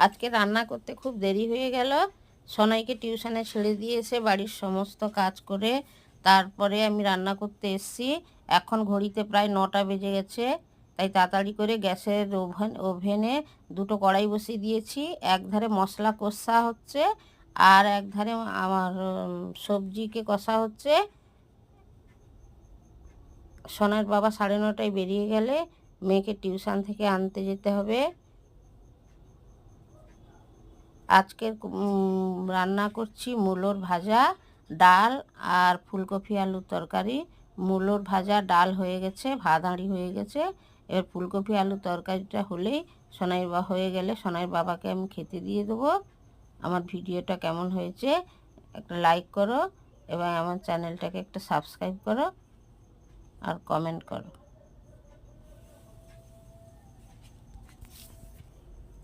আজকে রান্না করতে খুব দেরি হয়ে গেল। সোনাইকে টিউশনে ছেড়ে দিয়ে এসে বাড়ির সমস্ত কাজ করে তারপরে আমি রান্না করতে এসেছি। এখন ঘড়িতে প্রায় 9টা বেজে গেছে। তাই তাড়াতাড়ি করে গ্যাসের ওভেনে দুটো কড়াই বসিয়ে দিয়েছি। একধারে মশলা কষা হচ্ছে আর একধারে আমার সবজিকে কষা হচ্ছে। সোনার বাবা 9:30টায় বেরিয়ে গেলে মেয়েকে টিউশন থেকে আনতে যেতে হবে। আজকে রান্না করছি মূলোর ভাজা, ডাল আর ফুলকপি আলুর তরকারি। মূলোর ভাজা ডাল হয়ে গেছে, ভাত হাঁড়ি হয়ে গেছে। এবার ফুলকপি আলুর তরকারিটা হলেই হয়ে গেলে সোনাইয়ের বাবাকে আমি খেতে দিয়ে দেবো। আমার ভিডিওটা কেমন হয়েছে একটা লাইক করো এবং আমার চ্যানেলটাকে একটা সাবস্ক্রাইব করো আর কমেন্ট করো।